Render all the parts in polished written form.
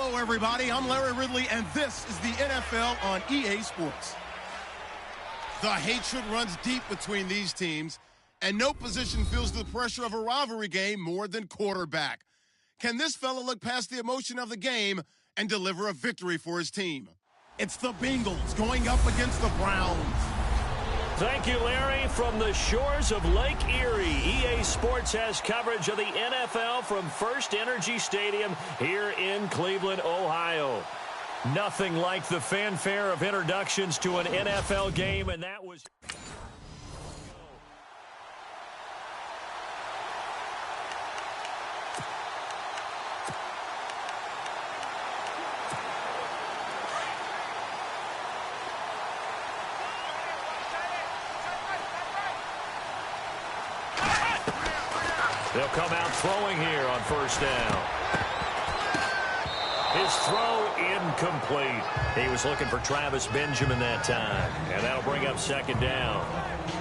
Hello, everybody. I'm Larry Ridley, and this is the NFL on EA Sports. The hatred runs deep between these teams, and no position feels the pressure of a rivalry game more than quarterback. Can this fella look past the emotion of the game and deliver a victory for his team? It's the Bengals going up against the Browns. Thank you, Larry. From the shores of Lake Erie, EA Sports has coverage of the NFL from First Energy Stadium here in Cleveland, Ohio. Nothing like the fanfare of introductions to an NFL game, and that was... They'll come out throwing here on first down. His throw incomplete. He was looking for Travis Benjamin that time, and that'll bring up second down.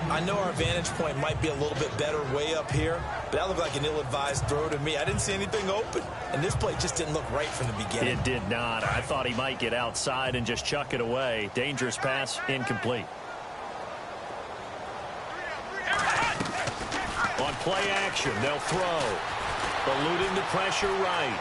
I know our vantage point might be a little bit better way up here, but that looked like an ill-advised throw to me. I didn't see anything open, and this play just didn't look right from the beginning. It did not. I thought he might get outside and just chuck it away. Dangerous pass, incomplete. On play action, they'll throw. Eluding the pressure right.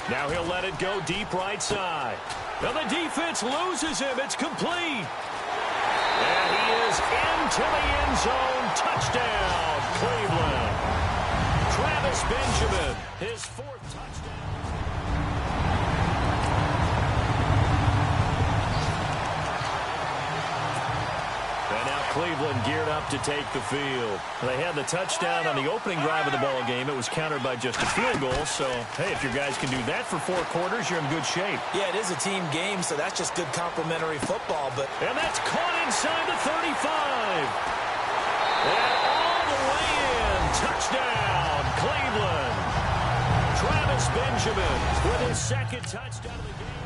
Now he'll let it go deep right side. Now the defense loses him. It's complete. And he is into the end zone. Touchdown, Cleveland. Travis Benjamin, his fourth touchdown. Cleveland geared up to take the field. They had the touchdown on the opening drive of the ball game. It was countered by just a field goal. So, hey, if your guys can do that for 4 quarters, you're in good shape. Yeah, it is a team game, so that's just good complementary football. And that's caught inside the 35. And all the way in. Touchdown, Cleveland. Travis Benjamin with his second touchdown of the game.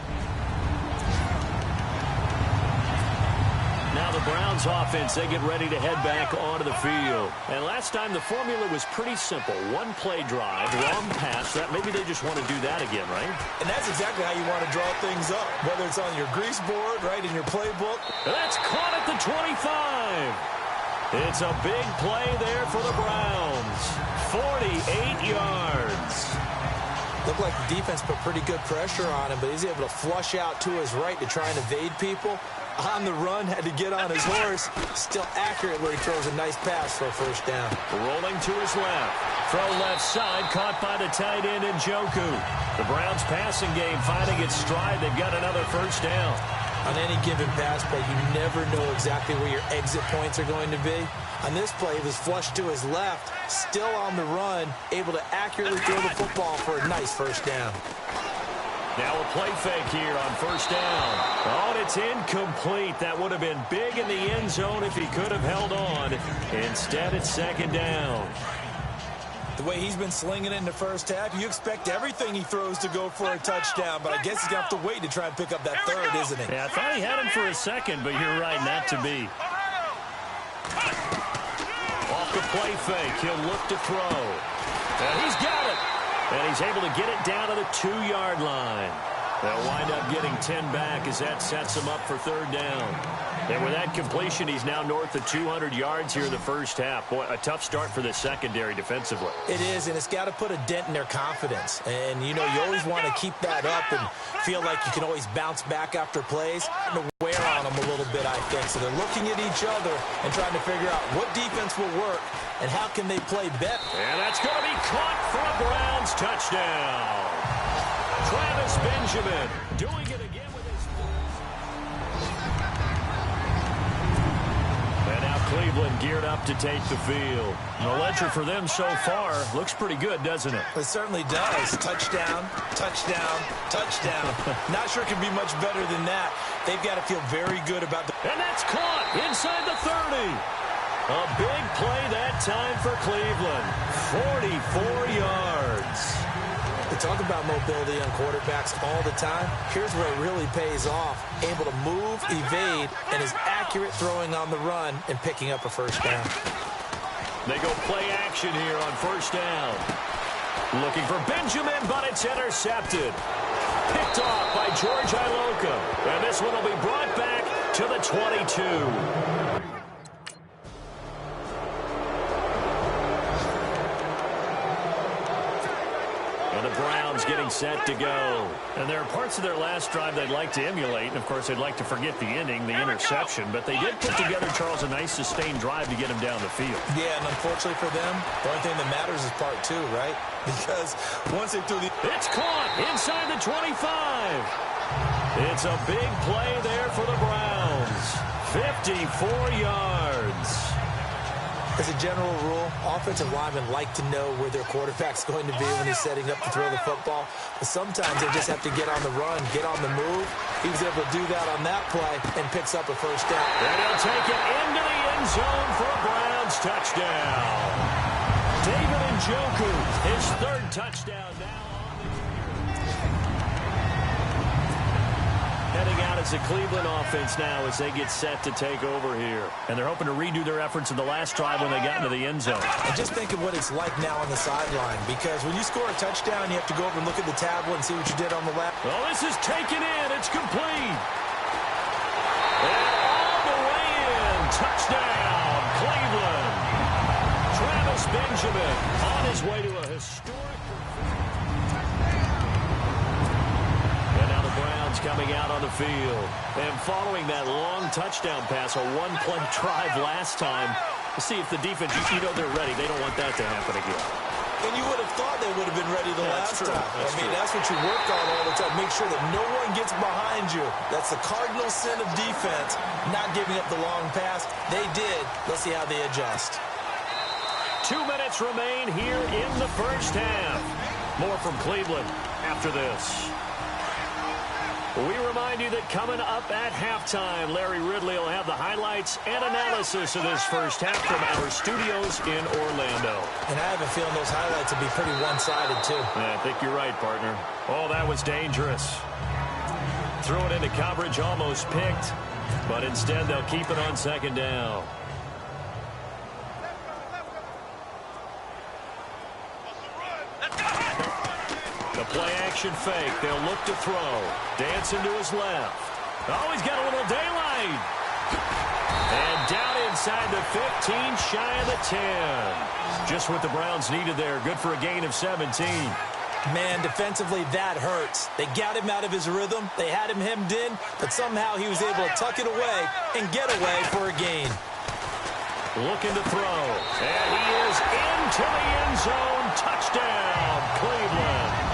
Now the Browns offense, they get ready to head back onto the field. And last time the formula was pretty simple. 1 play drive, long pass. Maybe they just want to do that again, right? And that's exactly how you want to draw things up. Whether it's on your grease board, right, in your playbook. That's caught at the 25. It's a big play there for the Browns. 48 yards. Looked like the defense put pretty good pressure on him, but he's able to flush out to his right to try and evade people. On the run, had to get on his horse. Still accurate where he throws a nice pass for a first down. Rolling to his left. Throw left side, caught by the tight end Njoku. The Browns passing game finding its stride. They've got another first down. On any given pass play, you never know exactly where your exit points are going to be. On this play, he was flushed to his left, still on the run, able to accurately throw the football for a nice first down. Now a play fake here on first down. Oh, and it's incomplete. That would have been big in the end zone if he could have held on. Instead, it's second down. The way he's been slinging it in the first half, you expect everything he throws to go for a touchdown, but I guess he's going to have to wait to try and pick up that third, isn't he? Yeah, I thought he had him for a second, but you're right, not to be. Off the play fake, he'll look to throw. And he's got it. And he's able to get it down to the 2-yard line. They'll wind up getting 10 back as that sets him up for third down. And with that completion, he's now north of 200 yards here in the first half. Boy, a tough start for the secondary defensively. It is, and it's got to put a dent in their confidence. And, you know, you always want to keep that up and feel like you can always bounce back after plays. To wear on them a little bit, I think. So they're looking at each other and trying to figure out what defense will work and how can they play better. And that's going to be caught for a Browns touchdown. Travis Benjamin doing it again with his first. And now Cleveland geared up to take the field. The ledger for them so far looks pretty good, doesn't it? It certainly does. Touchdown, touchdown, touchdown. Not sure it can be much better than that. They've got to feel very good about the... And that's caught inside the 30. A big play that time for Cleveland. 44 yards. We talk about mobility on quarterbacks all the time. Here's where it really pays off. Able to move, evade, and is accurate throwing on the run and picking up a first down. They go play action here on first down. Looking for Benjamin, but it's intercepted. picked off by George Iloka. And this one will be brought back to the 22. And the Browns getting set to go. And there are parts of their last drive they'd like to emulate. And, of course, they'd like to forget the ending, the interception. But they did put together, Charles, a nice sustained drive to get him down the field. Yeah, and unfortunately for them, the only thing that matters is part two, right? Because once they threw the... It's caught inside the 25. It's a big play there for the Browns. 54 yards. As a general rule, offensive linemen like to know where their quarterback's going to be when he's setting up to throw the football. But sometimes they just have to get on the run, get on the move. He was able to do that on that play and picks up a first down. And he'll take it into the end zone for a Browns touchdown. David Njoku, his third touchdown now. Heading out as the Cleveland offense now as they get set to take over here. And they're hoping to redo their efforts in the last drive when they got into the end zone. And just think of what it's like now on the sideline, because when you score a touchdown, you have to go over and look at the tablet and see what you did on the left. Well, this is taken in. It's complete. And all the way in. Touchdown, Cleveland. Travis Benjamin on his way to a historic... coming out on the field. And following that long touchdown pass, a one-play drive last time, to see if the defense, you know they're ready. They don't want that to happen again. And you would have thought they would have been ready the last time. That's what you work on all the time. Make sure that no one gets behind you. That's the cardinal sin of defense, not giving up the long pass. They did. Let's see how they adjust. 2 minutes remain here in the first half. More from Cleveland after this. We remind you that coming up at halftime, Larry Ridley will have the highlights and analysis of this first half from our studios in Orlando. And I have a feeling those highlights will be pretty one-sided, too. Yeah, I think you're right, partner. Oh, that was dangerous. Threw it into coverage, almost picked, but instead they'll keep it on second down. Play-action fake. They'll look to throw. Dancing to his left. Oh, he's got a little daylight. And down inside the 15, shy of the 10. Just what the Browns needed there. Good for a gain of 17. Man, defensively, that hurts. They got him out of his rhythm. They had him hemmed in, but somehow he was able to tuck it away and get away for a gain. Looking to throw. And he is into the end zone. Touchdown, Cleveland.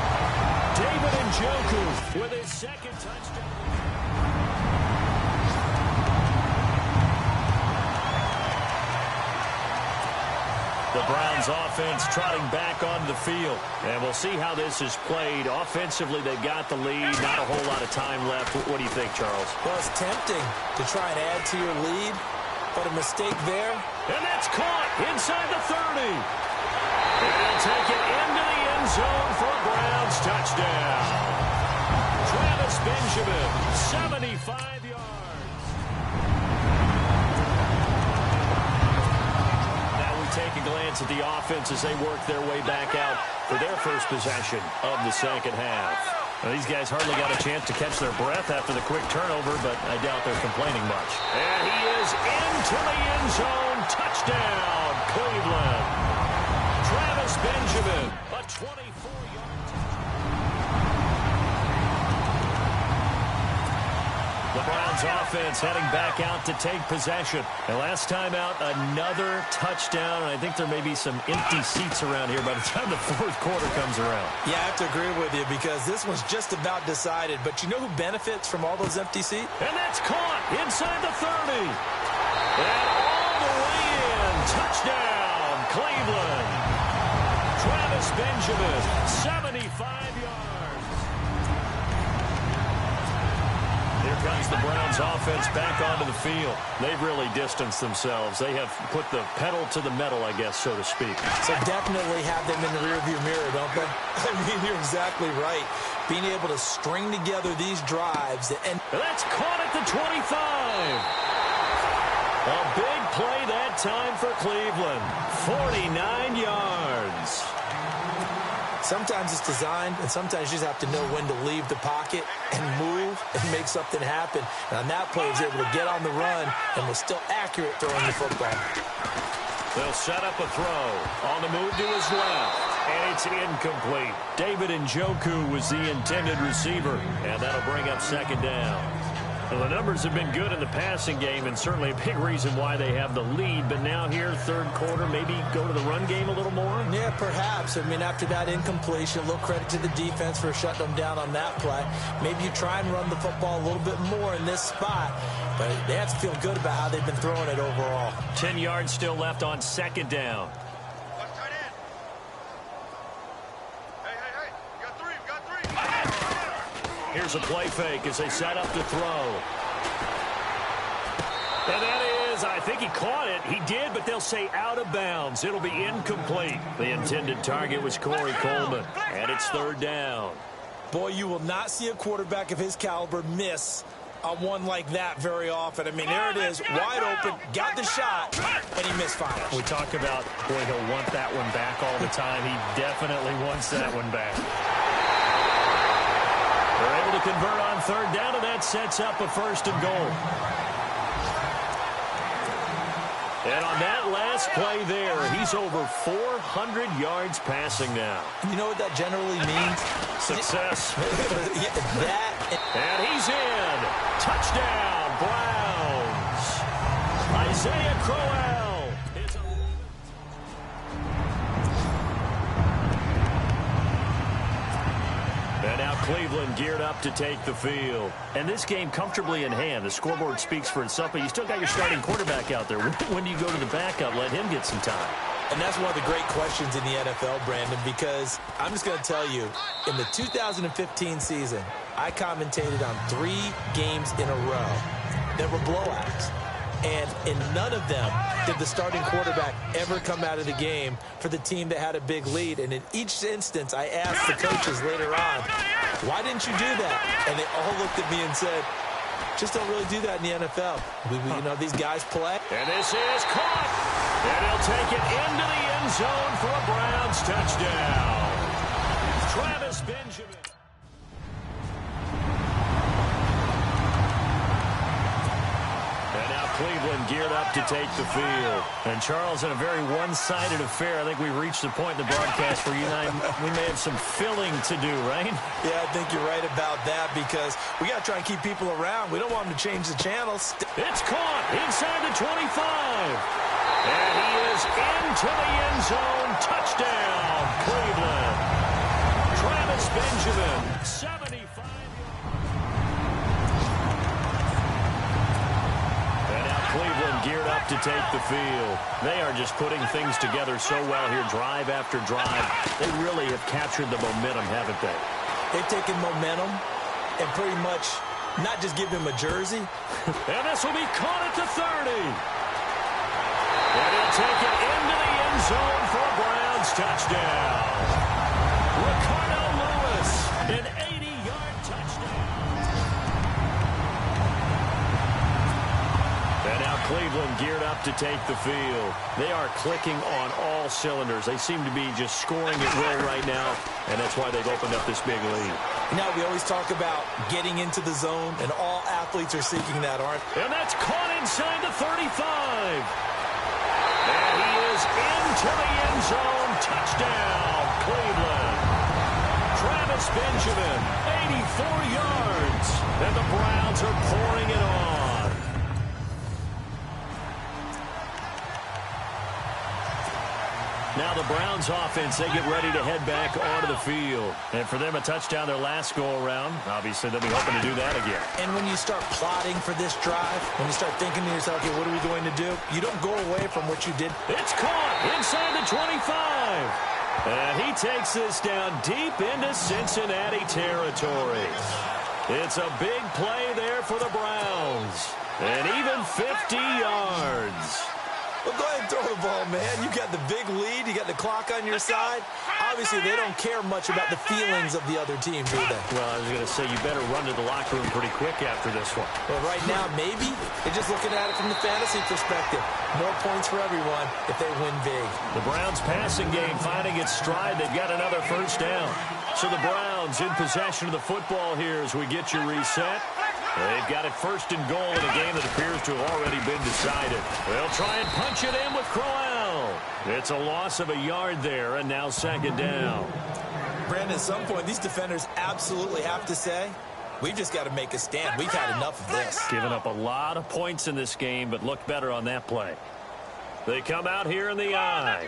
David Njoku with his second touchdown. The Browns offense trotting back onto the field. And we'll see how this is played. Offensively, they've got the lead. Not a whole lot of time left. What do you think, Charles? Well, it's tempting to try and add to your lead, but a mistake there. And that's caught inside the 30. And he'll take it into the end zone for a Browns touchdown. Travis Benjamin, 75 yards. Now we take a glance at the offense as they work their way back out for their first possession of the second half. Well, these guys hardly got a chance to catch their breath after the quick turnover, but I doubt they're complaining much. And he is into the end zone. Touchdown, Cleveland. Travis Benjamin, a 24-yard touchdown. The Browns offense heading back out to take possession. And last time out, another touchdown. And I think there may be some empty seats around here by the time the fourth quarter comes around. Yeah, I have to agree with you because this one's just about decided. But you know who benefits from all those empty seats? And that's caught inside the 30. And all the way in. Touchdown, Cleveland. Travis Benjamin, 75 yards. Here comes the Browns offense back onto the field. They've really distanced themselves. They have put the pedal to the metal, I guess, so to speak. So definitely have them in the rearview mirror, don't they? I mean, you're exactly right. Being able to string together these drives. And that's caught at the 25. A big play that time for Cleveland. 49 yards. Sometimes it's designed, and sometimes you just have to know when to leave the pocket and move and make something happen. And on that play, he was able to get on the run and was still accurate throwing the football. They'll set up a throw. On the move to his left. And it's incomplete. David Njoku was the intended receiver. And that'll bring up second down. Well, the numbers have been good in the passing game, and certainly a big reason why they have the lead. But now here, third quarter, maybe go to the run game a little more? Yeah, perhaps. I mean, after that incompletion, a little credit to the defense for shutting them down on that play. Maybe you try and run the football a little bit more in this spot. But they have to feel good about how they've been throwing it overall. 10 yards still left on second down. Here's a play fake as they set up to throw. And that is, I think he caught it. He did, but they'll say out of bounds. It'll be incomplete. The intended target was Corey Coleman, and it's third down. Boy, you will not see a quarterback of his caliber miss on one like that very often. I mean, there it is, wide open, got the shot, and he misfires. We talk about, boy, he'll want that one back all the time. He definitely wants that one back. They're able to convert on third down, and that sets up a first and goal. And on that last play there, he's over 400 yards passing now. You know what that generally means? Success. And he's in. Touchdown, Browns. Isaiah Crowell. And now Cleveland geared up to take the field. And this game comfortably in hand. The scoreboard speaks for itself, but you still got your starting quarterback out there. When do you go to the backup? Let him get some time. And that's one of the great questions in the NFL, Brandon, because I'm just going to tell you, in the 2015 season, I commentated on 3 games in a row that were blowouts. And in none of them did the starting quarterback ever come out of the game for the team that had a big lead. And in each instance, I asked the coaches later on, why didn't you do that? And they all looked at me and said, just don't really do that in the NFL. You know, these guys play. And this is caught. And he'll take it into the end zone for a Browns touchdown. Travis Benjamin. Cleveland geared up to take the field. And, Charles, in a very one-sided affair, I think we've reached the point in the broadcast where you and I, we may have some filling to do, right? Yeah, I think you're right about that because we got to try and keep people around. We don't want them to change the channels. It's caught inside the 25. And he is into the end zone. Touchdown, Cleveland. Travis Benjamin, 75. Cleveland geared up to take the field. They are just putting things together so well here, drive after drive. They really have captured the momentum, haven't they? They've taken momentum and pretty much not just give him a jersey. And this will be caught at the 30. And he'll take it into the end zone for a Browns touchdown. Ricardo Lewis, an 80-yard touchdown. And now Cleveland geared up to take the field. They are clicking on all cylinders. They seem to be just scoring at will right now, and that's why they've opened up this big lead. Now, we always talk about getting into the zone, and all athletes are seeking that, aren't they? And that's caught inside the 35. And he is into the end zone. Touchdown, Cleveland. Travis Benjamin, 84 yards. And the Browns are pouring it on. Now the Browns offense, they get ready to head back onto the field. And for them, a touchdown their last go-around. Obviously, they'll be hoping to do that again. And when you start plotting for this drive, when you start thinking to yourself, okay, what are we going to do? You don't go away from what you did. It's caught inside the 25. And he takes this down deep into Cincinnati territory. It's a big play there for the Browns. And even 50 yards. Well, go ahead and throw the ball, man. You got the big lead. You got the clock on your side. I'll obviously they don't care much about the feelings of the other team, do they? Well, I was going to say you better run to the locker room pretty quick after this one. Well, right now, maybe they're just looking at it from the fantasy perspective. More points for everyone if they win big. The Browns passing game finding its stride. They've got another first down. So the Browns in possession of the football here as we get you reset. They've got it first and goal in a game that appears to have already been decided. They'll try and punch it in with Crowell. It's a loss of a yard there, and now second down. Brandon, at some point, these defenders absolutely have to say, we've just got to make a stand. We've had enough of this. Giving up a lot of points in this game, but looked better on that play. They come out here in the eye.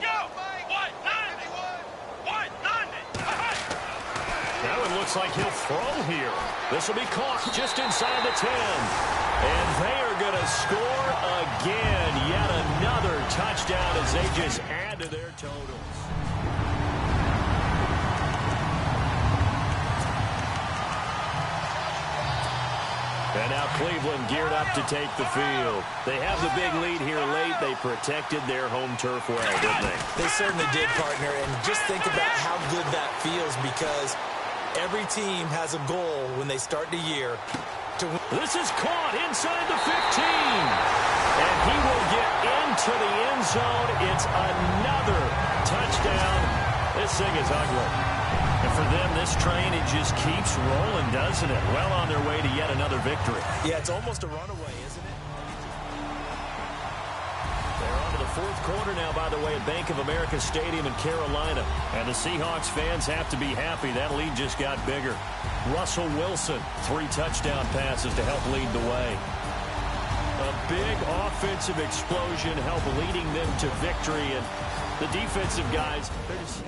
Now it looks like he'll throw here. This will be caught just inside the 10. And they are going to score again. Yet another touchdown as they just add to their totals. And now Cleveland geared up to take the field. They have the big lead here late. They protected their home turf well, didn't they? They certainly did, partner. And just think about how good that feels, because every team has a goal when they start the year to win. This is caught inside the 15. And he will get into the end zone. It's another touchdown. This thing is ugly. And for them, this train, it just keeps rolling, doesn't it? Well on their way to yet another victory. Yeah, it's almost a runaway, isn't it? They're on to the fourth quarter now, by the way, at Bank of America Stadium in Carolina. And the Seahawks fans have to be happy. That lead just got bigger. Russell Wilson, 3 touchdown passes to help lead the way. A big offensive explosion help leading them to victory. And the defensive guys, they're just...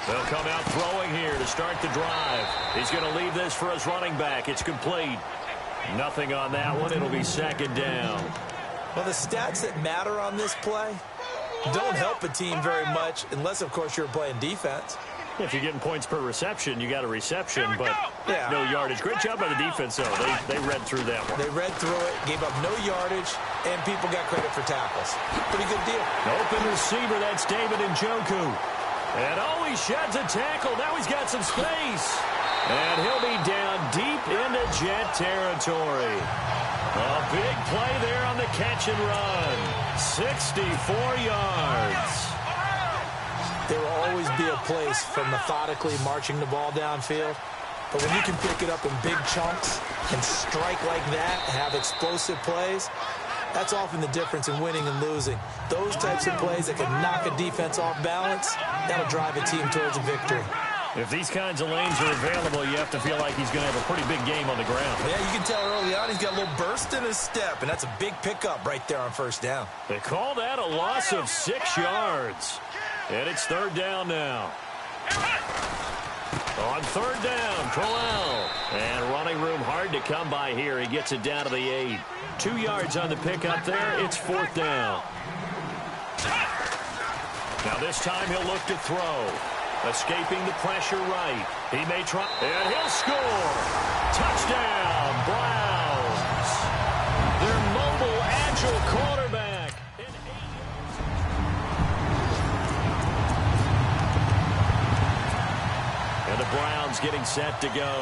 They'll come out throwing here to start the drive. He's going to leave this for his running back. It's complete. Nothing on that one. It'll be second down. Well, the stats that matter on this play don't help a team very much unless, of course, you're playing defense. If you're getting points per reception, you got a reception, but no yardage. Great job by the defense, though. They read through that one. They read through it, gave up no yardage, and people got credit for tackles. Pretty good deal. Open receiver, that's David Njoku. And oh, he sheds a tackle. Now he's got some space. And he'll be down deep into Jet territory. A big play there on the catch and run. 64 yards. There will always be a place for methodically marching the ball downfield. But when you can pick it up in big chunks and strike like that, have explosive plays, that's often the difference in winning and losing. Those types of plays that can knock a defense off balance, that'll drive a team towards a victory. If these kinds of lanes are available, you have to feel like he's going to have a pretty big game on the ground. Yeah, you can tell early on he's got a little burst in his step, and that's a big pickup right there on first down. They call that a loss of 6 yards. And it's third down now. On third down, Crowell. And running room hard to come by here. He gets it down to the 8. 2 yards on the pickup there. It's fourth down. Now this time he'll look to throw. Escaping the pressure right. He may try. And he'll score. Touchdown, Browns. Their mobile, agile quarterback. And the Browns getting set to go.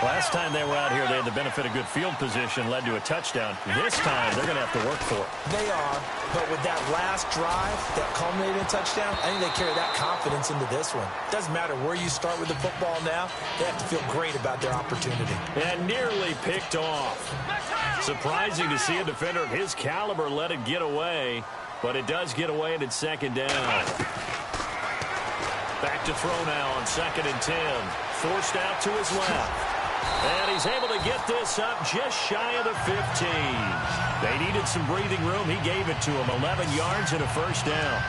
Last time they were out here, they had the benefit of good field position, led to a touchdown. This time, they're going to have to work for it. They are, but with that last drive that culminated in a touchdown, I think they carry that confidence into this one. Doesn't matter where you start with the football now, they have to feel great about their opportunity. And nearly picked off. Surprising to see a defender of his caliber let it get away, but it does get away and it's second down. Back to throw now on 2nd and 10. Forced out to his left. And he's able to get this up just shy of the 15. They needed some breathing room. He gave it to him. 11 yards and a first down.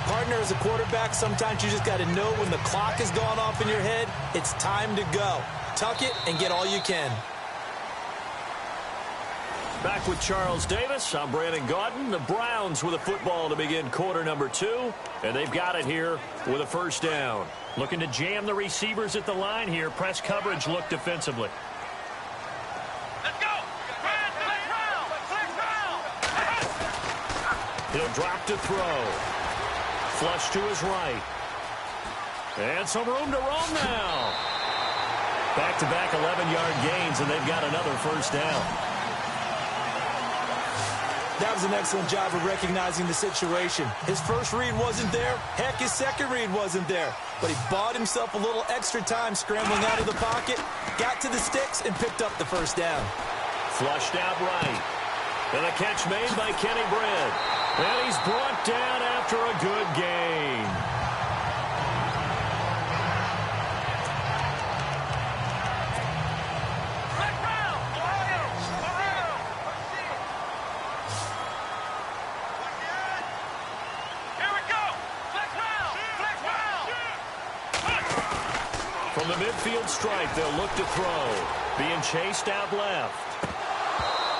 Partner, as a quarterback, sometimes you just got to know when the clock has gone off in your head, it's time to go. Tuck it and get all you can. Back with Charles Davis. I'm Brandon Gaudin. The Browns with a football to begin quarter number 2. And they've got it here with a first down. Looking to jam the receivers at the line here. Press coverage look defensively. Let's go. He'll drop to throw. Flush to his right. And some room to roam now. Back-to-back 11-yard gains, and they've got another first down. That was an excellent job of recognizing the situation. His first read wasn't there. Heck, his second read wasn't there. But he bought himself a little extra time scrambling out of the pocket, got to the sticks, and picked up the first down. Flushed out right. And a catch made by Kenny Britt. And he's brought down after a good gain. From the midfield stripe, they'll look to throw. Being chased out left.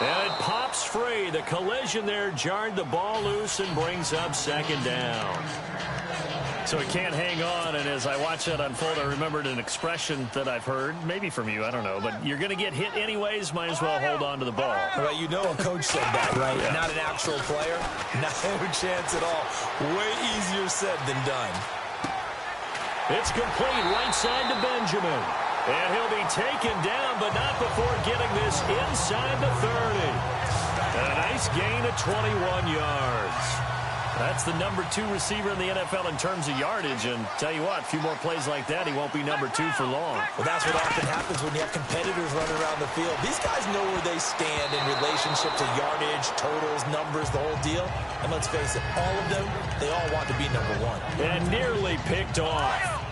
And it pops free. The collision there jarred the ball loose and brings up second down. So he can't hang on, and as I watch that unfold, I remembered an expression that I've heard, maybe from you, I don't know, but you're going to get hit anyways, might as well hold on to the ball. Well, you know a coach said that, right? Yeah. Not an actual player. No chance at all. Way easier said than done. It's complete right side to Benjamin. And he'll be taken down, but not before getting this inside the 30. And a nice gain of 21 yards. That's the number 2 receiver in the NFL in terms of yardage. And tell you what, a few more plays like that, he won't be number 2 for long. Well, that's what often happens when you have competitors running around the field. These guys know where they stand in relationship to yardage, totals, numbers, the whole deal. And let's face it, all of them, they all want to be number 1. And nearly picked off.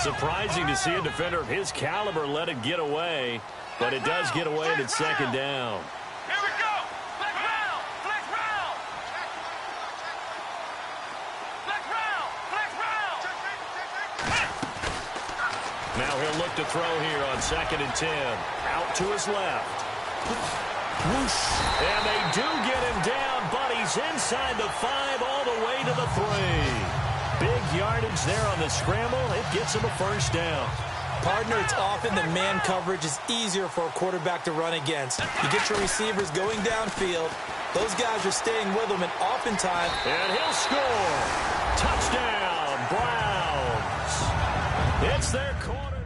Surprising to see a defender of his caliber let it get away, but it does get away and it's second down. Here we go. Flex round. Flex round. Flex round. Flex round. Now he'll look to throw here on 2nd and 10. Out to his left. Whoosh. And they do get him down, but he's inside the 5 all the way to the 3. Big yardage there on the scramble. It gets him a first down. Partner, it's often that man coverage is easier for a quarterback to run against. You get your receivers going downfield. Those guys are staying with them, and oftentimes... And he'll score. Touchdown, Browns. their quarter.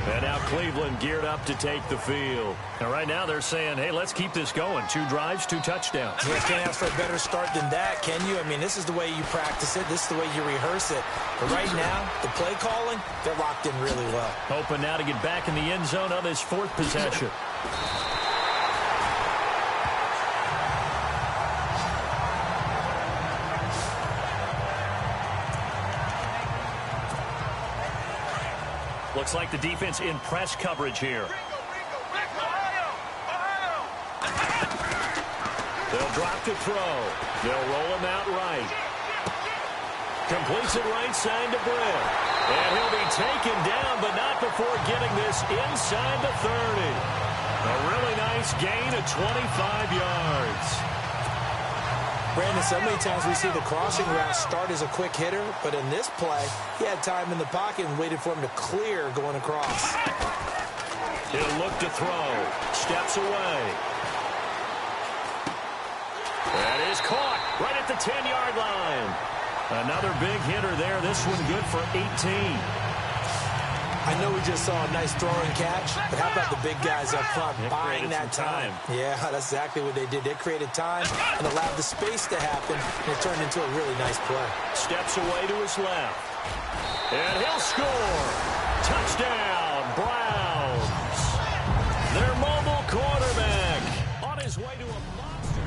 And now Cleveland geared up to take the field. And right now they're saying, hey, let's keep this going. 2 drives, 2 touchdowns. You can't ask for a better start than that, can you? I mean, this is the way you practice it. This is the way you rehearse it. But right now, the play calling, they're locked in really well. Hoping now to get back in the end zone on this 4th possession. Looks like the defense in press coverage here. They'll drop to throw. They'll roll him out right. Completes it right side to Britt. And he'll be taken down, but not before getting this inside the 30. A really nice gain of 25 yards. Brandon, so many times we see the crossing route start as a quick hitter, but in this play, he had time in the pocket and waited for him to clear going across. He'll look to throw. Steps away. That is caught right at the 10-yard line. Another big hitter there. This one good for 18. I know we just saw a nice throwing catch, but how about the big guys up front buying that time? Yeah, that's exactly what they did. They created time and allowed the space to happen, and it turned into a really nice play. Steps away to his left. And he'll score. Touchdown, Browns. Their mobile quarterback on his way to a monster.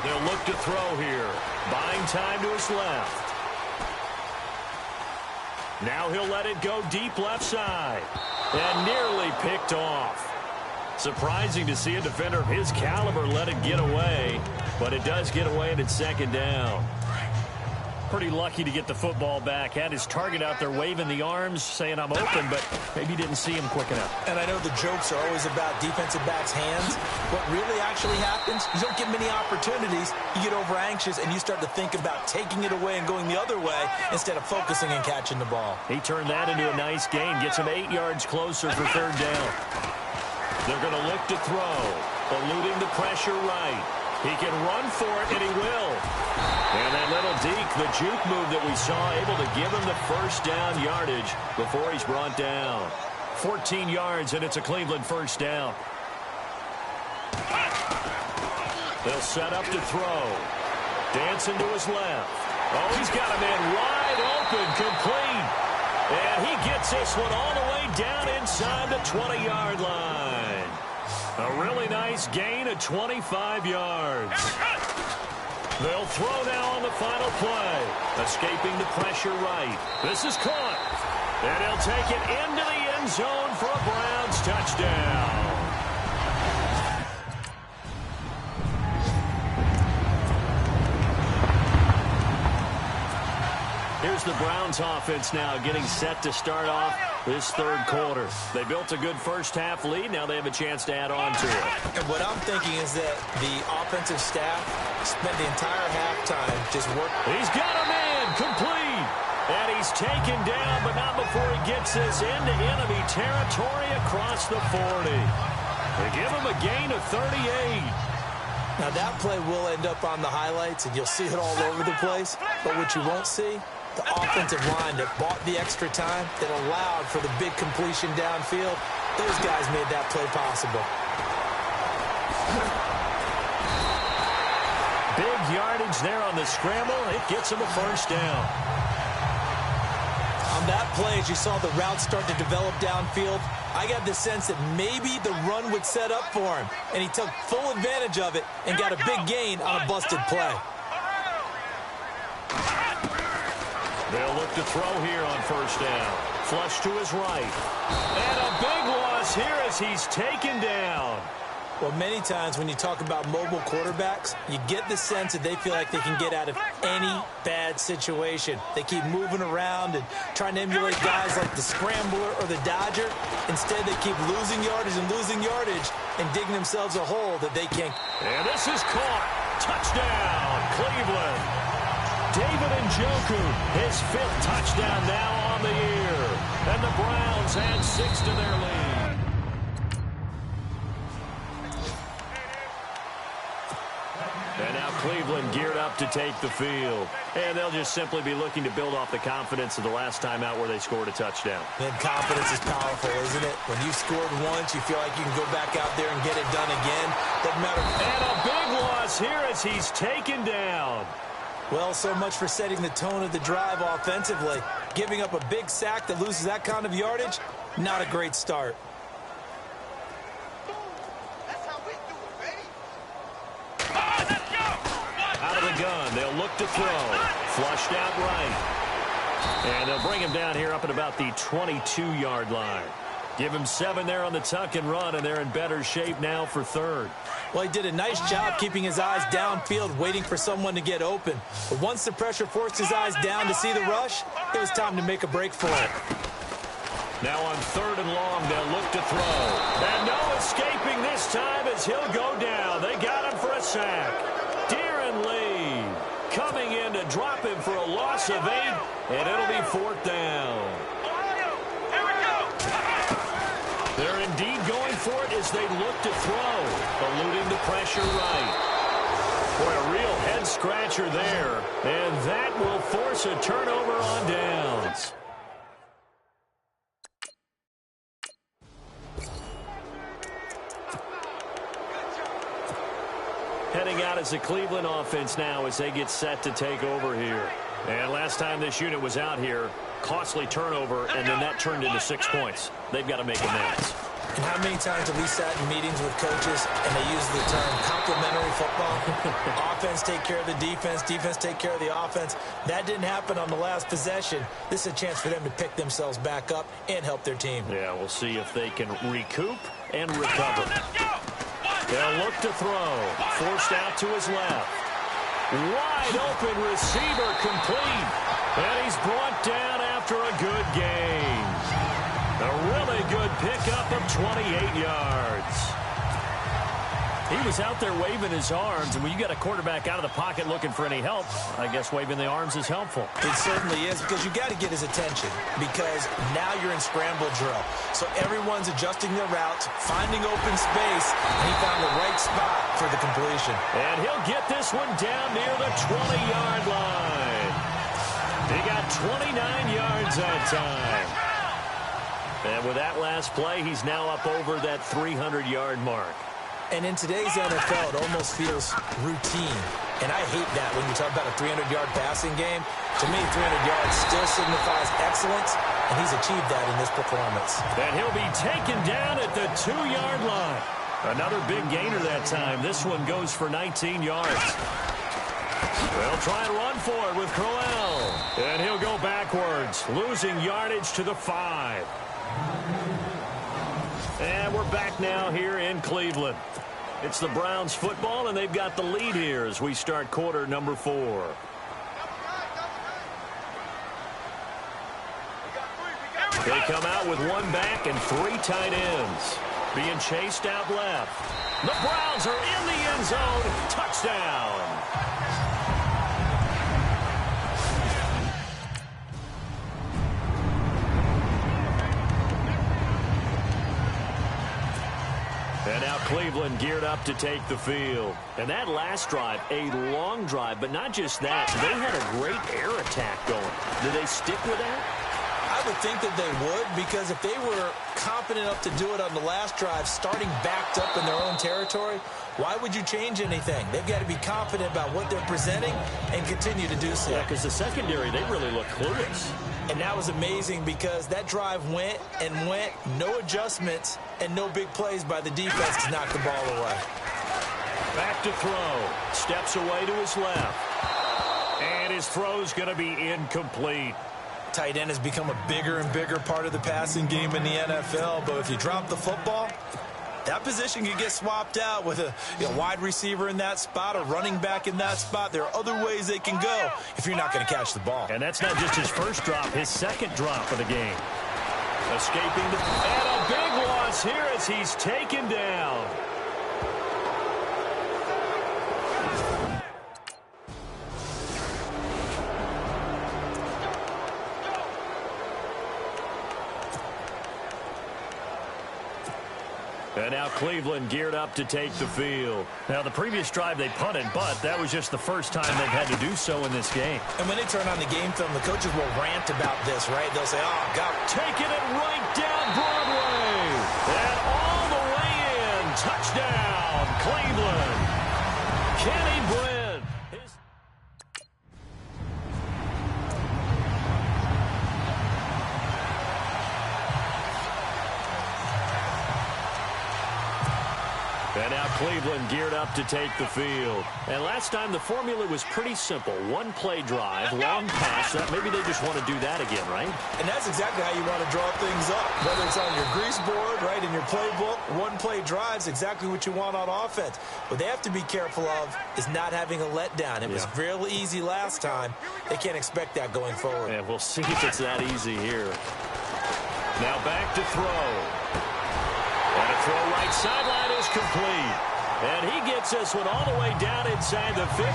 They'll look to throw here. Buying time to his left. Now he'll let it go deep left side. And nearly picked off. Surprising to see a defender of his caliber let it get away. But it does get away and it's 2nd down. Pretty lucky to get the football back. Had his target out there waving the arms, saying I'm open, but maybe didn't see him quick enough. And I know the jokes are always about defensive backs' hands. What really actually happens, you don't get many opportunities. You get over anxious, and you start to think about taking it away and going the other way instead of focusing and catching the ball. He turned that into a nice gain. Gets him 8 yards closer for 3rd down. They're going to look to throw. Eluding the pressure right. He can run for it, and he will. And that little deke, the juke move that we saw, able to give him the 1st down yardage before he's brought down. 14 yards, and it's a Cleveland 1st down. They'll set up to throw. Dancing to his left. Oh, he's got a man wide open, complete. And he gets this one all the way down inside the 20-yard line. A really nice gain of 25 yards. They'll throw now on the final play. Escaping the pressure right. This is caught. And he'll take it into the end zone for a Browns touchdown. Here's the Browns offense now getting set to start off this 3rd quarter. They built a good 1st half lead. Now they have a chance to add on to it. And what I'm thinking is that the offensive staff spent the entire halftime just working. He's got a man complete. And he's taken down, but not before he gets this into enemy territory across the 40. They give him a gain of 38. Now that play will end up on the highlights, and you'll see it all over the place. But what you won't see, the offensive line that bought the extra time, that allowed for the big completion downfield, those guys made that play possible. Big yardage there on the scramble. It gets him a 1st down. On that play, as you saw the route start to develop downfield, I got the sense that maybe the run would set up for him, and he took full advantage of it and got a big gain on a busted play. They'll look to throw here on 1st down. Flush to his right. And a big loss here as he's taken down. Well, many times when you talk about mobile quarterbacks, you get the sense that they feel like they can get out of any bad situation. They keep moving around and trying to emulate guys like the Scrambler or the Dodger. Instead, they keep losing yardage and digging themselves a hole that they can't. And this is caught. Touchdown, Cleveland. David Njoku, his 5th touchdown now on the year. And the Browns add 6 to their lead. And now Cleveland geared up to take the field. And they'll just simply be looking to build off the confidence of the last time out where they scored a touchdown. And confidence is powerful, isn't it? When you've scored once, you feel like you can go back out there and get it done again. Doesn't matter. And a big loss here as he's taken down. Well, so much for setting the tone of the drive offensively. Giving up a big sack that loses that kind of yardage, not a great start. Out of the gun, they'll look to throw. Flushed out right. And they'll bring him down here up at about the 22-yard line. Give him 7 there on the tuck and run, and they're in better shape now for 3rd. Well, he did a nice job keeping his eyes downfield, waiting for someone to get open. But once the pressure forced his eyes down to see the rush, it was time to make a break for it. Now on 3rd and long, they'll look to throw. And no escaping this time as he'll go down. They got him for a sack. Darren Lee coming in to drop him for a loss of 8, and it'll be 4th down. They're indeed going for it as they look to throw. Eluding the pressure right. Boy, a real head-scratcher there. And that will force a turnover on downs. Heading out as the Cleveland offense now as they get set to take over here. And last time this unit was out here, costly turnover, and then that turned into 6 points. They've got to make amends. And how many times have we sat in meetings with coaches and they use the term complementary football? Offense take care of the defense, defense take care of the offense. That didn't happen on the last possession. This is a chance for them to pick themselves back up and help their team. Yeah, we'll see if they can recoup and recover. They'll look to throw. Forced out to his left. Wide open receiver complete. And he's brought down after a good gain. A really good pickup of 28 yards. He was out there waving his arms, and when you got a quarterback out of the pocket looking for any help, I guess waving the arms is helpful. It certainly is, because you got to get his attention, because now you're in scramble drill. So everyone's adjusting their routes, finding open space, and he found the right spot for the completion. And he'll get this one down near the 20-yard line. He got 29 yards that time. And with that last play, he's now up over that 300-yard mark. And in today's NFL, it almost feels routine. And I hate that when you talk about a 300-yard passing game. To me, 300 yards still signifies excellence, and he's achieved that in this performance. And he'll be taken down at the 2-yard line. Another big gainer that time. This one goes for 19 yards. They'll try and run for it with Crowell. And he'll go backwards, losing yardage to the 5. And we're back now here in Cleveland. It's the Browns football, and they've got the lead here as we start quarter number 4. They come out with 1 back and 3 tight ends. Being chased out left. The Browns are in the end zone. Touchdown. And now Cleveland geared up to take the field. And that last drive, a long drive, but not just that. They had a great air attack going. Did they stick with that? I would think that they would, because if they were confident enough to do it on the last drive, starting backed up in their own territory, why would you change anything? They've got to be confident about what they're presenting and continue to do so. Yeah, because the secondary, they really look clueless. And that was amazing because that drive went and went, no adjustments, and no big plays by the defense to knock the ball away. Back to throw. Steps away to his left. And his throw's going to be incomplete. Tight end has become a bigger and bigger part of the passing game in the NFL, but if you drop the football, that position can get swapped out with a wide receiver in that spot, a running back in that spot. There are other ways they can go if you're not going to catch the ball. And that's not just his first drop, his second drop of the game. Escaping and a big loss here as he's taken down. And now Cleveland geared up to take the field. Now, the previous drive they punted, but that was just the first time they've had to do so in this game. And when they turn on the game film, the coaches will rant about this, right? They'll say, oh, God. Taking it right down Broadway. And all the way in. Touchdown, Cleveland. Kenny Brent. And now Cleveland geared up to take the field. And last time the formula was pretty simple. One play drive, long pass. Maybe they just want to do that again, right? And that's exactly how you want to draw things up. Whether it's on your grease board, right, in your playbook, one play drive's exactly what you want on offense. What they have to be careful of is not having a letdown. It was real easy last time. They can't expect that going forward. And we'll see if it's that easy here. Now back to throw. And a throw right sideline is complete. And he gets this one all the way down inside the 15,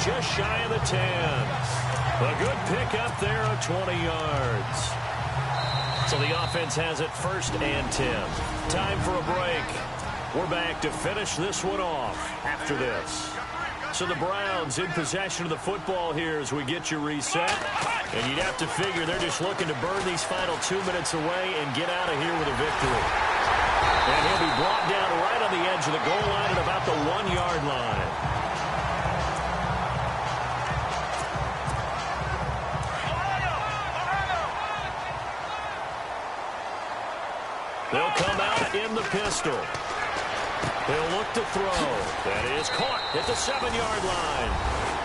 just shy of the 10. A good pickup there of 20 yards. So the offense has it 1st and 10. Time for a break. We're back to finish this one off after this. So the Browns in possession of the football here as we get you reset. And you'd have to figure they're just looking to burn these final 2 minutes away and get out of here with a victory. And he'll be brought down right on the edge of the goal line at about the 1-yard line. They'll come out in the pistol. He'll look to throw. That is caught at the 7-yard line.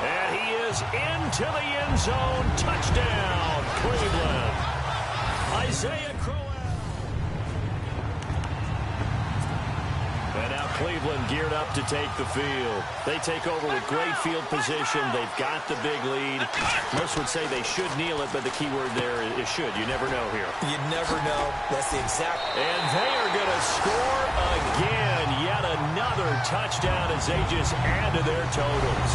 And he is into the end zone. Touchdown, Cleveland. Isaiah Crowell. And now Cleveland geared up to take the field. They take over with great field position. They've got the big lead. Most would say they should kneel it, but the key word there is should. You never know here. You never know. That's the exact. And they are going to score again. Yet another touchdown as they just add to their totals.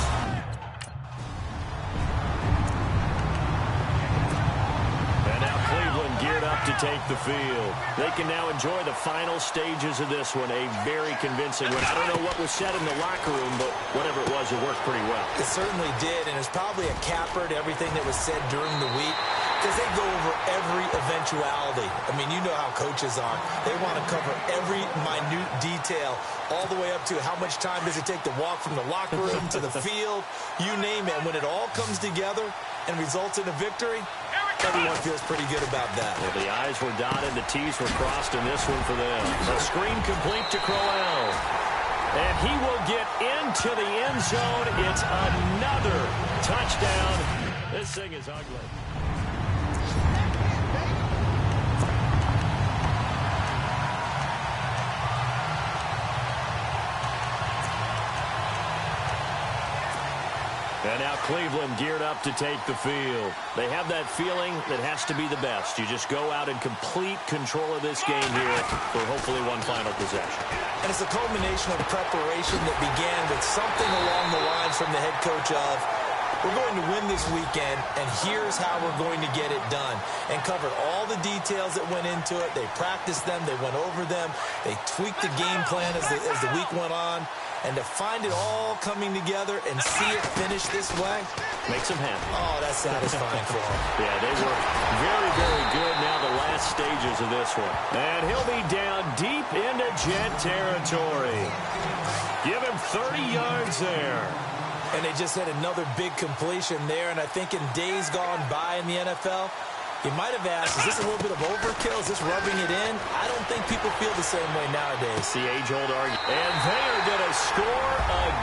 Geared up to take the field. They can now enjoy the final stages of this one. A very convincing one. I don't know what was said in the locker room, but whatever it was, it worked pretty well. It certainly did, and it's probably a capper to everything that was said during the week because they go over every eventuality. I mean, you know how coaches are. They want to cover every minute detail all the way up to how much time does it take to walk from the locker room to the field. You name it. And when it all comes together and results in a victory, everyone feels pretty good about that. Well, the I's were dotted, the T's were crossed in this one for them. A screen complete to Crowell. And he will get into the end zone. It's another touchdown. This thing is ugly. And now Cleveland geared up to take the field. They have that feeling that has to be the best. You just go out in complete control of this game here for hopefully one final possession. And it's a culmination of preparation that began with something along the lines from the head coach of, we're going to win this weekend, and here's how we're going to get it done. And covered all the details that went into it. They practiced them. They went over them. They tweaked the game plan as the week went on. And to find it all coming together and see it finish this way makes them happy. Oh, that's satisfying for them. Yeah, they were very, very good now the last stages of this one. And he'll be down deep into Jet territory. Give him 30 yards there. And they just had another big completion there. And I think in days gone by in the NFL, you might have asked, is this a little bit of overkill? Is this rubbing it in? I don't think people feel the same way nowadays. The age-old argument. And they are going to score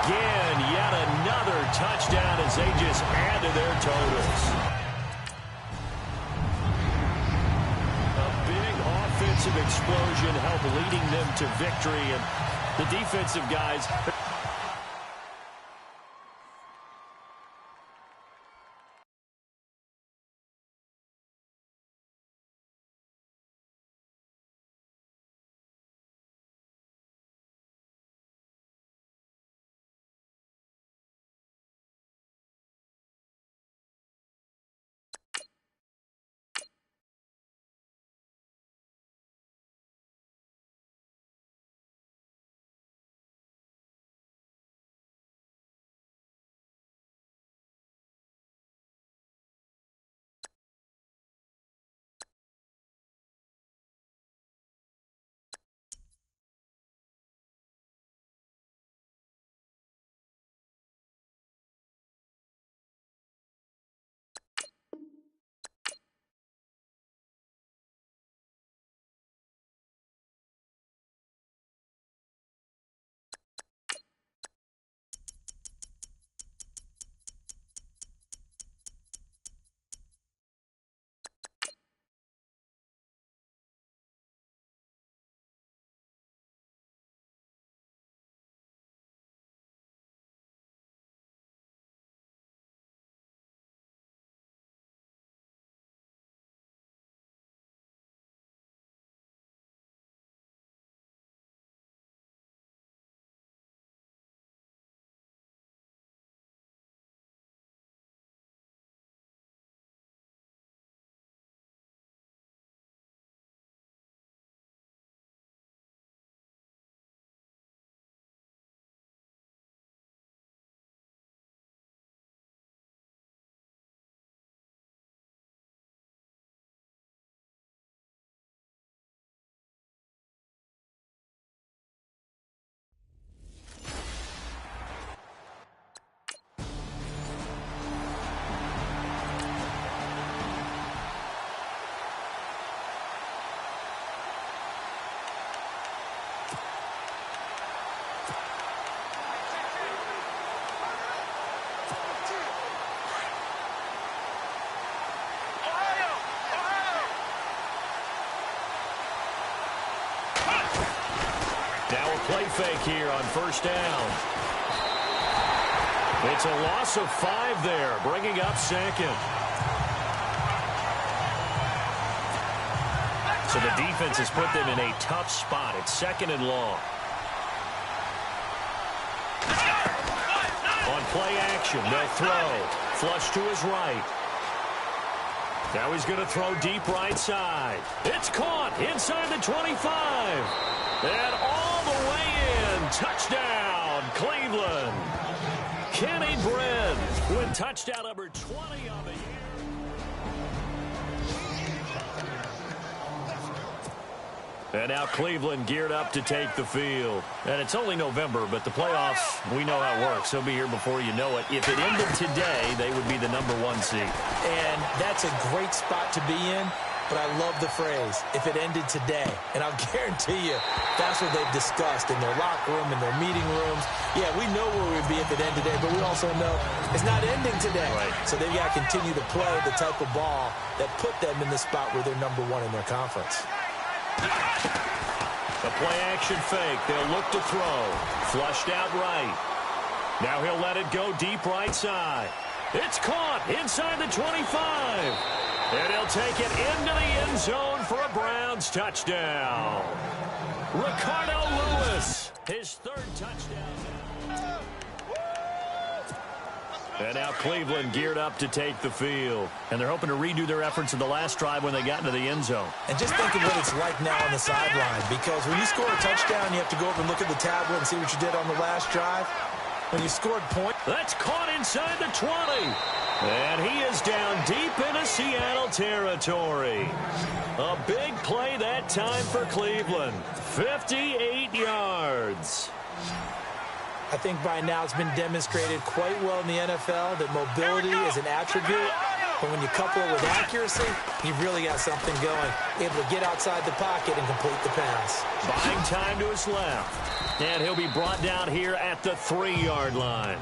again. Yet another touchdown as they just add to their totals. A big offensive explosion helped leading them to victory. And the defensive guys... Now a play fake here on first down. It's a loss of 5 there, bringing up second. So the defense has put them in a tough spot. It's 2nd and long. On play action, they'll throw. Flush to his right. Now he's going to throw deep right side. It's caught inside the 25. And all the way in. Touchdown, Cleveland. Kenny Brent with touchdown number 20 on the year. And now Cleveland geared up to take the field. And it's only November, but the playoffs, we know how it works. They'll be here before you know it. If it ended today, they would be the #1 seed. And that's a great spot to be in, but I love the phrase, if it ended today. And I'll guarantee you, that's what they've discussed in their locker room, in their meeting rooms. Yeah, we know where we'd be if it ended today, but we also know it's not ending today. Right. So they've got to continue to play the type of ball that put them in the spot where they're #1 in their conference. The play-action fake. They'll look to throw. Flushed out right. Now he'll let it go deep right side. It's caught inside the 25. And he'll take it into the end zone for a Browns touchdown. Ricardo Lewis, his 3rd touchdown. And now Cleveland geared up to take the field. And they're hoping to redo their efforts in the last drive when they got into the end zone. And just think of what it's like now on the sideline. Because when you score a touchdown, you have to go over and look at the tablet and see what you did on the last drive. When you scored points. That's caught inside the 20. And he is down deep into Seattle territory. A big play that time for Cleveland. 58 yards. I think by now it's been demonstrated quite well in the NFL that mobility is an attribute. But when you couple it with accuracy, you've really got something going. Able to get outside the pocket and complete the pass. Buying time to his left. And he'll be brought down here at the 3-yard line.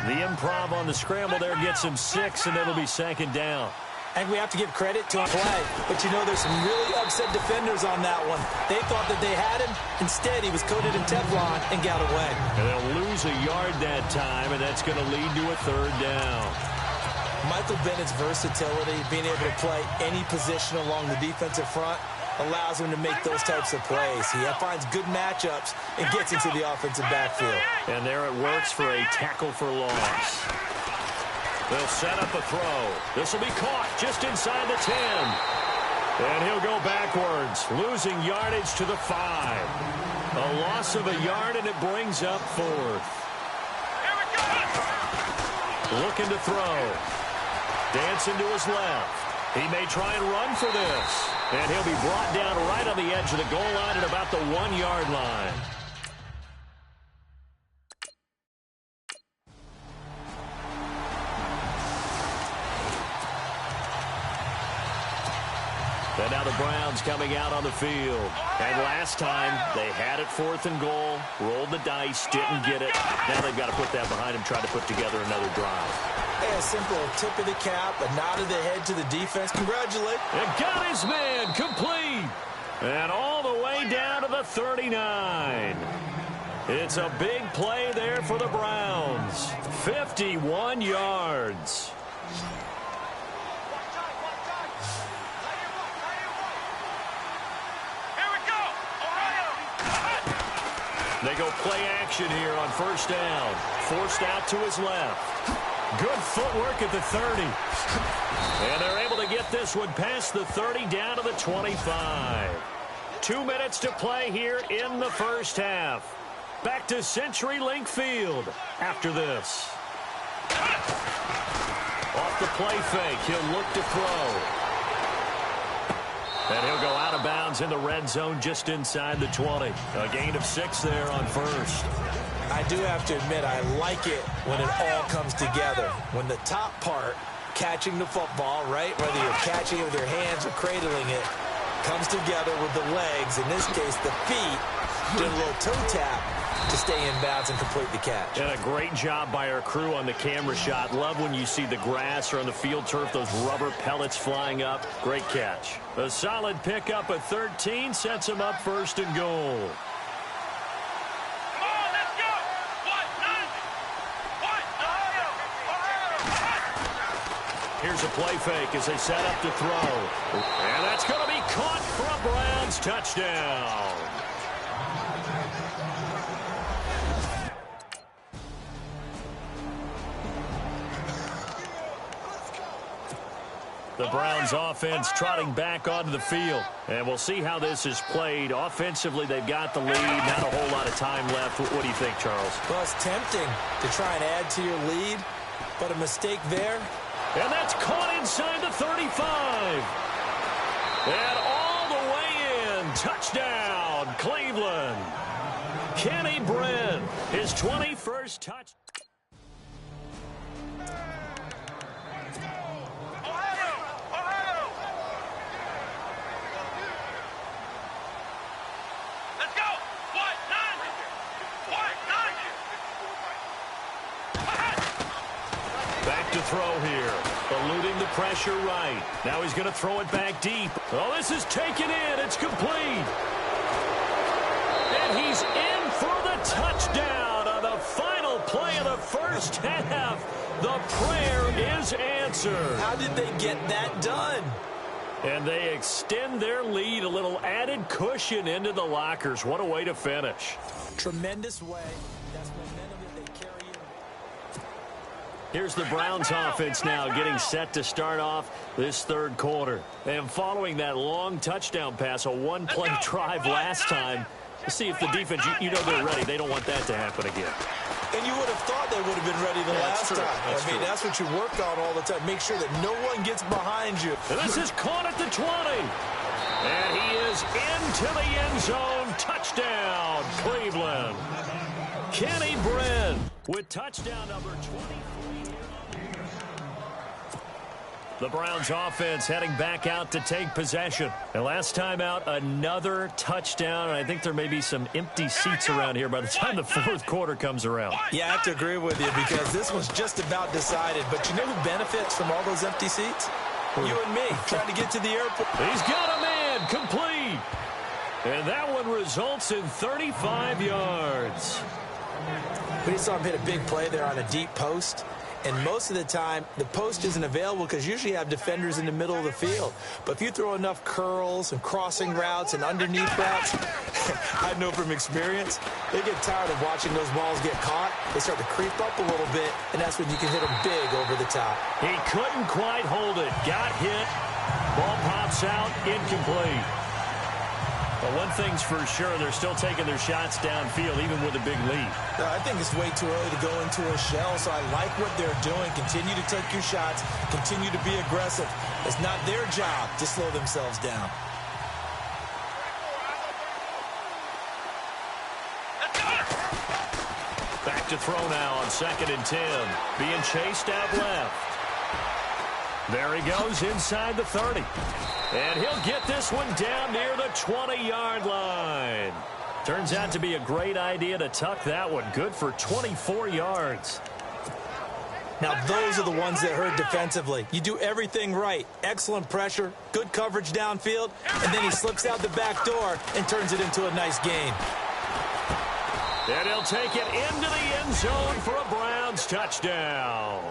The improv on the scramble there gets him 6, and it'll be 2nd down. And we have to give credit to him play. But, you know, there's some really upset defenders on that one. They thought that they had him. Instead, he was coated in Teflon and got away. And they'll lose a yard that time, and that's going to lead to a 3rd down. Michael Bennett's versatility, being able to play any position along the defensive front, allows him to make those types of plays. He finds good matchups and gets into the offensive backfield. And there it works for a tackle for loss. They'll set up a throw. This will be caught just inside the 10. And he'll go backwards, losing yardage to the 5. A loss of a yard, and it brings up 4th. Looking to throw. Dancing to his left. He may try and run for this. And he'll be brought down right on the edge of the goal line at about the 1-yard line. And now the Browns coming out on the field. And last time, they had it 4th and goal, rolled the dice, didn't get it. Now they've got to put that behind them, try to put together another drive. A simple tip of the cap, a nod of the head to the defense. Congratulations. And got his man complete. And all the way down to the 39. It's a big play there for the Browns. 51 yards. They go play action here on first down. Forced out to his left. Good footwork at the 30. And they're able to get this one past the 30 down to the 25. 2 minutes to play here in the first half. Back to CenturyLink Field after this. Off the play fake, he'll look to throw. And he'll go out of bounds in the red zone just inside the 20. A gain of 6 there on first. I do have to admit, I like it when it all comes together. When the top part, catching the football, right, whether you're catching it with your hands or cradling it, comes together with the legs, in this case the feet, doing a little toe tap to stay in bounds and complete the catch. And a great job by our crew on the camera shot. Love when you see the grass or on the field turf, those rubber pellets flying up. Great catch. A solid pickup at 13 sets him up 1st and goal. here's a play fake as they set up to throw. And that's going to be caught for a Browns touchdown. The Browns offense trotting back onto the field. And we'll see how this is played. Offensively, they've got the lead. Not a whole lot of time left. What do you think, Charles? Well, it's tempting to try and add to your lead, but a mistake there. And that's caught inside the 35. And all the way in. Touchdown, Cleveland. Kenny Brent, his 21st touchdown. To throw here, eluding the pressure right. Now he's going to throw it back deep. Oh, this is taken in. It's complete. And he's in for the touchdown on the final play of the first half. The prayer is answered. How did they get that done? And they extend their lead, a little added cushion into the lockers. What a way to finish. Tremendous way. That's momentum that they carry in. Here's the Browns offense now getting set to start off this third quarter. And following that long touchdown pass, a one-play drive last time, to see if the defense, you know they're ready. They don't want that to happen again. And you would have thought they would have been ready the last time. I mean, that's what you work on all the time. Make sure that no one gets behind you. And this is caught at the 20. And he is into the end zone. Touchdown, Cleveland. Kenny Brent with touchdown number 23. The Browns offense heading back out to take possession. And last time out, another touchdown. And I think there may be some empty seats around here by the time the fourth quarter comes around. Yeah, I have to agree with you because this one's just about decided. But you know who benefits from all those empty seats? You and me, trying to get to the airport. He's got a man, complete. And that one results in 35 yards. We saw him hit a big play there on a deep post. And most of the time, the post isn't available because usually you have defenders in the middle of the field. But if you throw enough curls and crossing routes and underneath routes, I know from experience, they get tired of watching those balls get caught. They start to creep up a little bit, and that's when you can hit them big over the top. He couldn't quite hold it. Got hit. Ball pops out. Incomplete. But one thing's for sure, they're still taking their shots downfield, even with a big lead. I think it's way too early to go into a shell, so I like what they're doing. Continue to take your shots. Continue to be aggressive. It's not their job to slow themselves down. Back to throw now on 2nd and 10. Being chased out left. There he goes inside the 30. And he'll get this one down near the 20-yard line. Turns out to be a great idea to tuck that one. Good for 24 yards. Now, those are the ones that hurt defensively. You do everything right. Excellent pressure, good coverage downfield, and then he slips out the back door and turns it into a nice gain. And he'll take it into the end zone for a Browns touchdown.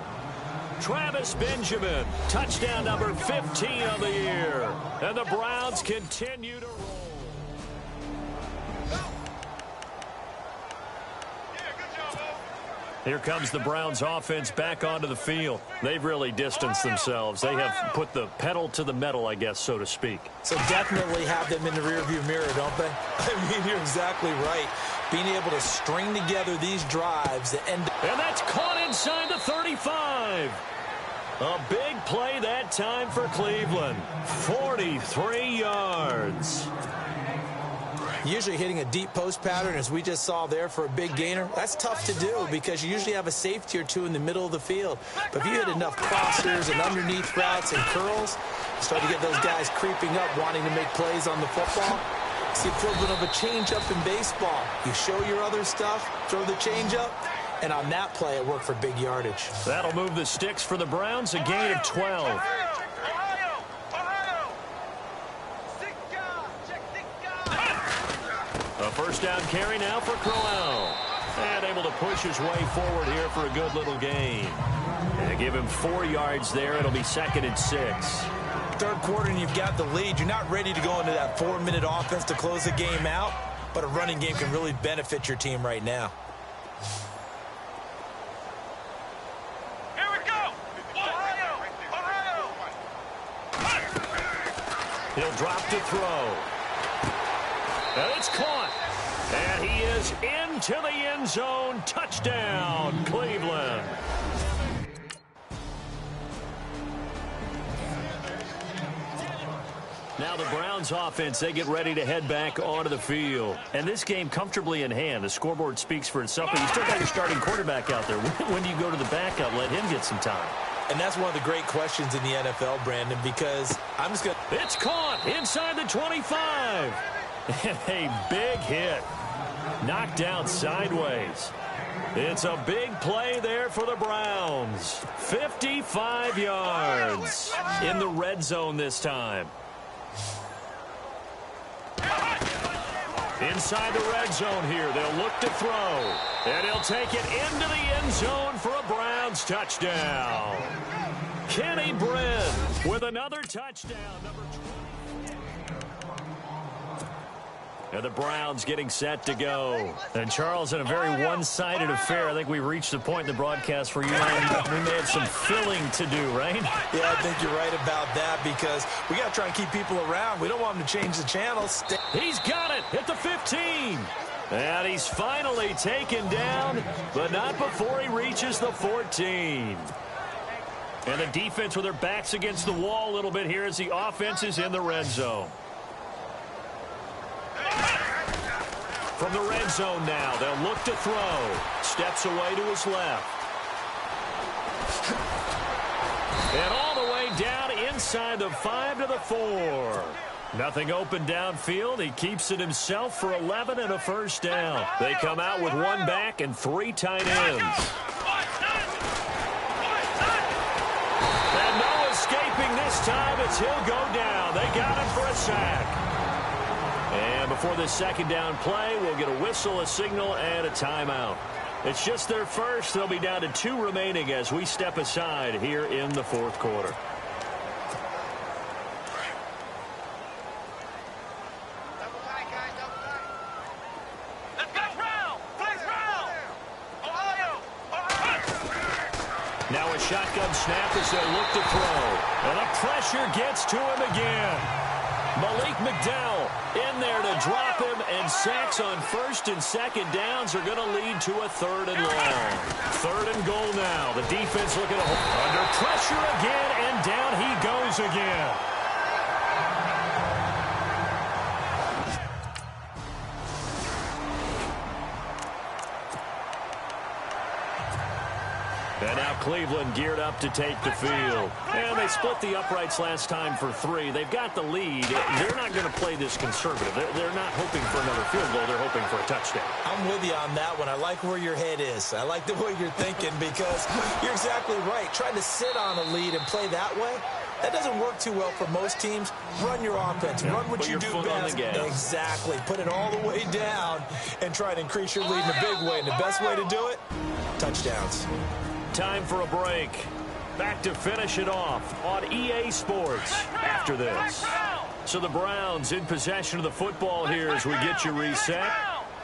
Travis Benjamin, touchdown number 15 of the year. And the Browns continue to roll. Here comes the Browns offense back onto the field. They've really distanced themselves. They have put the pedal to the metal, I guess, so to speak. So definitely have them in the rearview mirror, don't they? I mean, you're exactly right. Being able to string together these drives that end. And that's caught inside the 35. A big play that time for Cleveland. 43 yards. Usually hitting a deep post pattern, as we just saw there, for a big gainer, that's tough to do because you usually have a safety or two in the middle of the field. But if you hit enough crossers and underneath routes and curls, you start to get those guys creeping up, wanting to make plays on the football. It's the equivalent of a changeup in baseball. You show your other stuff, throw the changeup, and on that play, it worked for big yardage. That'll move the sticks for the Browns, a gain of 12. A first down carry now for Crowell. And able to push his way forward here for a good little gain. Give him 4 yards there. It'll be 2nd and 6. Third quarter and you've got the lead. You're not ready to go into that 4-minute offense to close the game out, but a running game can really benefit your team right now. Here we go. He'll drop to throw. And it's caught. And he is into the end zone. Touchdown, Cleveland. Now the Browns offense, they get ready to head back onto the field. And this game comfortably in hand. The scoreboard speaks for itself, but you still got your starting quarterback out there. When do you go to the backup? Let him get some time. And that's one of the great questions in the NFL, Brandon, because I'm just going to... It's caught inside the 25. And a big hit. Knocked down sideways. It's a big play there for the Browns. 55 yards in the red zone this time. Inside the red zone here. They'll look to throw. And he'll take it into the end zone for a Browns touchdown. Kenny Brin with another touchdown. Number 20. And the Browns getting set to go. And Charles, in a very one-sided affair, I think we reached the point in the broadcast where we may have some filling to do, right? Yeah, I think you're right about that because we got to try and keep people around. We don't want them to change the channels. He's got it at the 15. And he's finally taken down, but not before he reaches the 14. And the defense with their backs against the wall a little bit here as the offense is in the red zone. From the red zone now, they'll look to throw. Steps away to his left. And all the way down inside the 5 to the 4. Nothing open downfield. He keeps it himself for 11 and a first down. They come out with 1 back and 3 tight ends. And no escaping this time as he'll go down. They got him for a sack. And before this second down play, we'll get a whistle, a signal, and a timeout. It's just their first. They'll be down to 2 remaining as we step aside here in the fourth quarter. Now a shotgun snap as they look to throw. And the pressure gets to him again. Malik McDowell in there to drop him, and sacks on first and second downs are going to lead to a 3rd and long. 3rd and goal now. The defense looking to hold. Under pressure again, and down he goes again. And now Cleveland geared up to take the field. And they split the uprights last time for 3. They've got the lead. They're not going to play this conservative. They're not hoping for another field goal. They're hoping for a touchdown. I'm with you on that one. I like where your head is. I like the way you're thinking because you're exactly right. Trying to sit on a lead and play that way, that doesn't work too well for most teams. Run your offense. Run what you do best. Exactly. Put it all the way down and try to increase your lead in a big way. And the best way to do it, touchdowns. Time for a break. Back to finish it off on EA Sports after this. So the Browns in possession of the football here as we get you reset.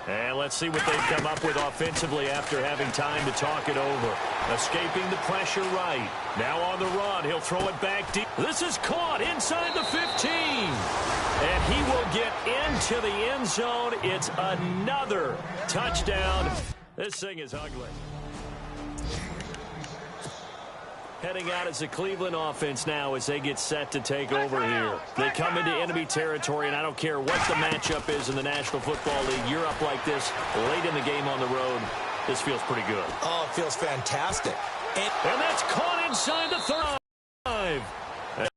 And let's see what they've come up with offensively after having time to talk it over. Escaping the pressure right. Now on the run. He'll throw it back deep. This is caught inside the 15. And he will get into the end zone. It's another touchdown. This thing is ugly. Heading out as the Cleveland offense now as they get set to take over here. They come into enemy territory, and I don't care what the matchup is in the National Football League. You're up like this late in the game on the road. This feels pretty good. Oh, it feels fantastic. And that's caught inside the 35.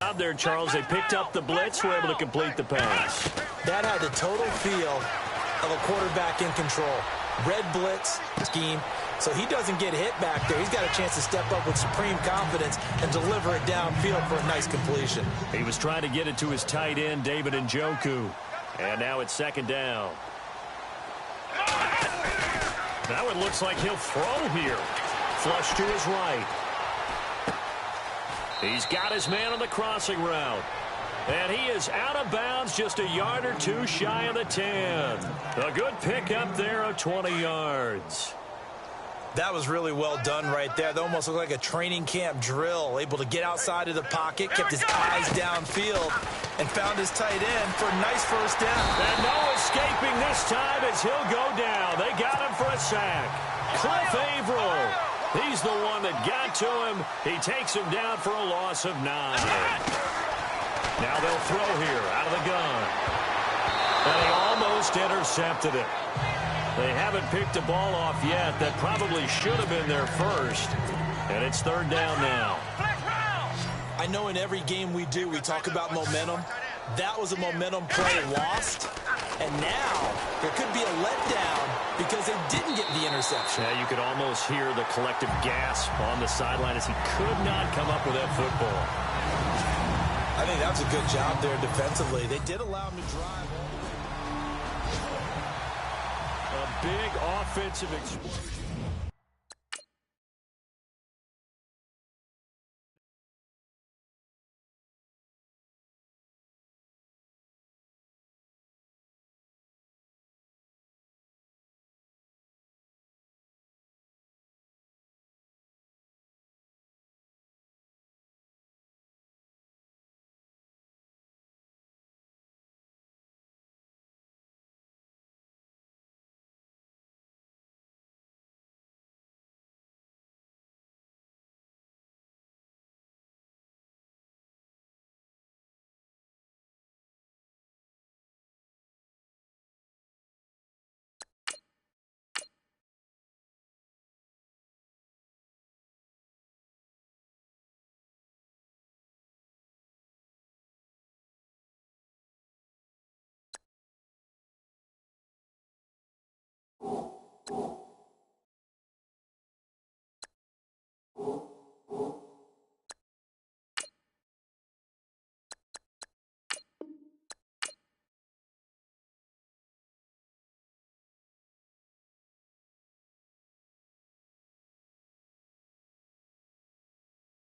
Out there, Charles. They picked up the blitz, were able to complete the pass. That had the total feel of a quarterback in control. Red blitz scheme. So he doesn't get hit back there. He's got a chance to step up with supreme confidence and deliver it downfield for a nice completion. He was trying to get it to his tight end, David Njoku. And now it's second down. Now it looks like he'll throw here. Flush to his right. He's got his man on the crossing route. And he is out of bounds just a yard or two shy of the 10. A good pickup there of 20 yards. That was really well done right there. That almost looked like a training camp drill. Able to get outside of the pocket, kept his eyes downfield, and found his tight end for a nice first down. And no escaping this time as he'll go down. They got him for a sack. Cliff Averill. He's the one that got to him. He takes him down for a loss of 9. Now they'll throw here out of the gun. And he almost intercepted it. They haven't picked a ball off yet. That probably should have been their first. And it's third down now. I know in every game we do, we talk about momentum. That was a momentum play lost. And now there could be a letdown because they didn't get the interception. Yeah, you could almost hear the collective gasp on the sideline as he could not come up with that football. I think that was a good job there defensively. They did allow him to drive. A big offensive explosion.